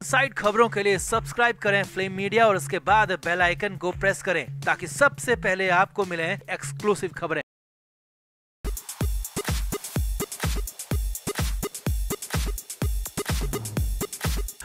Side खबरों के लिए सब्सक्राइब करें फ्लेम मीडिया और उसके बाद बेल आइकन को प्रेस करें ताकि सबसे पहले आपको मिले एक्सक्लूसिव खबरें।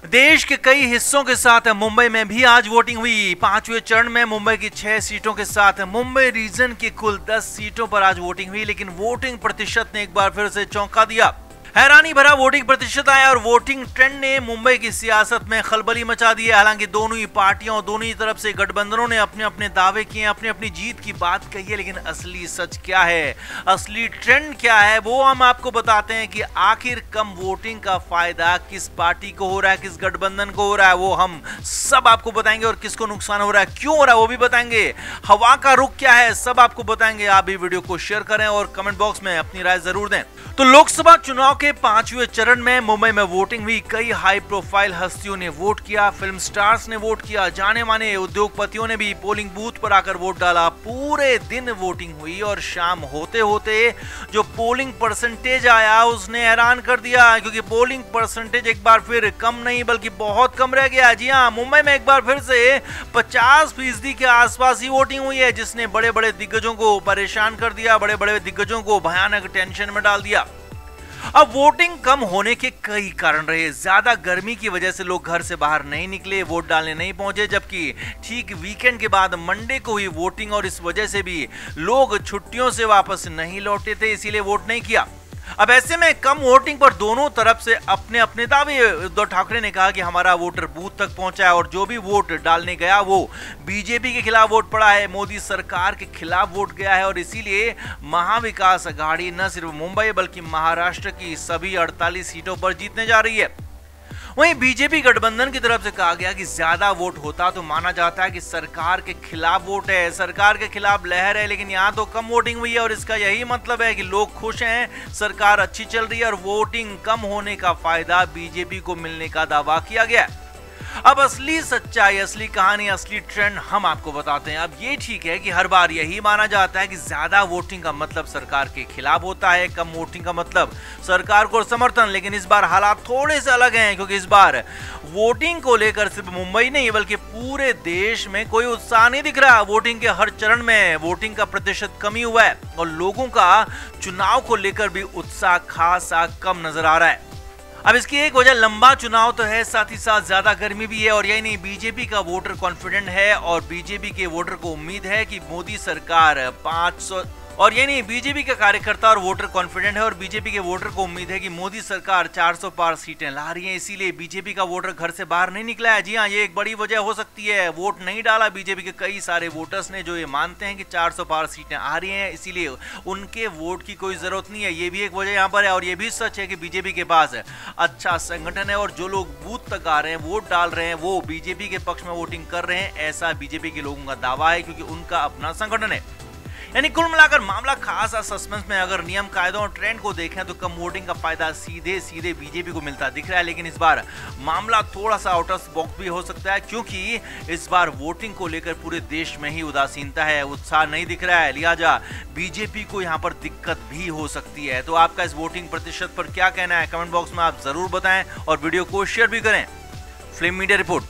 देश के कई हिस्सों के साथ मुंबई में भी आज वोटिंग हुई। पांचवें चरण में मुंबई की 6 सीटों के साथ मुंबई रीजन की कुल 10 सीटों पर आज वोटिंग हुई, लेकिन वोटिंग प्रतिशत ने एक बार फिर से चौंका दिया। हैरानी भरा वोटिंग प्रतिशत आया और वोटिंग ट्रेंड ने मुंबई की सियासत में खलबली मचा दी है। हालांकि दोनों ही पार्टियों, दोनों ही तरफ से गठबंधनों ने अपने अपने दावे किए, अपनी अपनी जीत की बात कही है, लेकिन असली सच क्या है, असली ट्रेंड क्या है, वो हम आपको बताते हैं कि आखिर कम वोटिंग का फायदा किस पार्टी को हो रहा है, किस गठबंधन को हो रहा है, वो हम सब आपको बताएंगे। और किसको नुकसान हो रहा है, क्यों हो रहा है, वो भी बताएंगे। हवा का रुख क्या है, सब आपको बताएंगे। आप भी वीडियो को शेयर करें और कमेंट बॉक्स में अपनी राय जरूर दें। तो लोकसभा चुनाव के 5वें चरण में मुंबई में वोटिंग हुई। कई हाई प्रोफाइल हस्तियों ने वोट किया, फिल्म स्टार्स ने वोट किया, जाने माने उद्योगपतियों ने भी पोलिंग बूथ पर आकर वोट डाला। पूरे दिन वोटिंग हुई और शाम होते होते जो पोलिंग परसेंटेज आया उसने हैरान कर दिया, क्योंकि पोलिंग परसेंटेज एक बार फिर कम नहीं बल्कि बहुत कम रह गया। जी हां, मुंबई में एक बार फिर से 50% के आसपास ही वोटिंग हुई है, जिसने बड़े बड़े दिग्गजों को परेशान कर दिया, बड़े बड़े दिग्गजों को भयानक टेंशन में डाल दिया। अब वोटिंग कम होने के कई कारण रहे। ज्यादा गर्मी की वजह से लोग घर से बाहर नहीं निकले, वोट डालने नहीं पहुंचे, जबकि ठीक वीकेंड के बाद मंडे को हुई वोटिंग और इस वजह से भी लोग छुट्टियों से वापस नहीं लौटे थे, इसीलिए वोट नहीं किया। अब ऐसे में कम वोटिंग पर दोनों तरफ से अपने अपने दावे। उद्धव ठाकरे ने कहा कि हमारा वोटर बूथ तक पहुंचा है और जो भी वोट डालने गया वो बीजेपी के खिलाफ वोट पड़ा है, मोदी सरकार के खिलाफ वोट गया है और इसीलिए महाविकास अघाड़ी न सिर्फ मुंबई बल्कि महाराष्ट्र की सभी 48 सीटों पर जीतने जा रही है। वहीं बीजेपी गठबंधन की तरफ से कहा गया कि ज्यादा वोट होता तो माना जाता है कि सरकार के खिलाफ वोट है, सरकार के खिलाफ लहर है, लेकिन यहां तो कम वोटिंग हुई है और इसका यही मतलब है कि लोग खुश हैं, सरकार अच्छी चल रही है और वोटिंग कम होने का फायदा बीजेपी को मिलने का दावा किया गया। अब असली सच्चाई, असली कहानी, असली ट्रेंड हम आपको बताते हैं। अब ये ठीक है कि हर बार यही माना जाता है कि ज्यादा वोटिंग का मतलब सरकार के खिलाफ होता है, कम वोटिंग का मतलब सरकार को समर्थन, लेकिन इस बार हालात थोड़े से अलग हैं, क्योंकि इस बार वोटिंग को लेकर सिर्फ मुंबई नहीं बल्कि पूरे देश में कोई उत्साह नहीं दिख रहा। वोटिंग के हर चरण में वोटिंग का प्रतिशत कमी हुआ है और लोगों का चुनाव को लेकर भी उत्साह खासा कम नजर आ रहा है। अब इसकी एक वजह लंबा चुनाव तो है, साथ ही साथ ज्यादा गर्मी भी है और यही नहीं, बीजेपी का वोटर कॉन्फिडेंट है और बीजेपी के वोटर को उम्मीद है कि मोदी सरकार 500 और ये नहीं, बीजेपी के कार्यकर्ता और वोटर कॉन्फिडेंट है और बीजेपी के वोटर को उम्मीद है कि मोदी सरकार 400 पार सीटें ला रही है, इसीलिए बीजेपी का वोटर घर से बाहर नहीं निकला है। जी हाँ, ये एक बड़ी वजह हो सकती है। वोट नहीं डाला बीजेपी के कई सारे वोटर्स ने, जो ये मानते हैं कि 400 पार सीटें आ रही हैं, इसीलिए उनके वोट की कोई जरूरत नहीं है। ये भी एक वजह यहाँ पर है और ये भी सच है कि बीजेपी के पास अच्छा संगठन है और जो लोग बूथ तक आ रहे हैं, वोट डाल रहे हैं, वो बीजेपी के पक्ष में वोटिंग कर रहे हैं, ऐसा बीजेपी के लोगों का दावा है, क्योंकि उनका अपना संगठन है। यानी कुल मिलाकर मामला खासा सस्पेंस में। अगर नियम कायदों और ट्रेंड को देखें तो कम वोटिंग का फायदा सीधे सीधे बीजेपी को मिलता दिख रहा है, लेकिन इस बार मामला थोड़ा सा आउट ऑफ बॉक्स भी हो सकता है, क्योंकि इस बार वोटिंग को लेकर पूरे देश में ही उदासीनता है, उत्साह नहीं दिख रहा है, लिहाजा बीजेपी को यहां पर दिक्कत भी हो सकती है। तो आपका इस वोटिंग प्रतिशत पर क्या कहना है, कमेंट बॉक्स में आप जरूर बताएं और वीडियो को शेयर भी करें। Flame media report.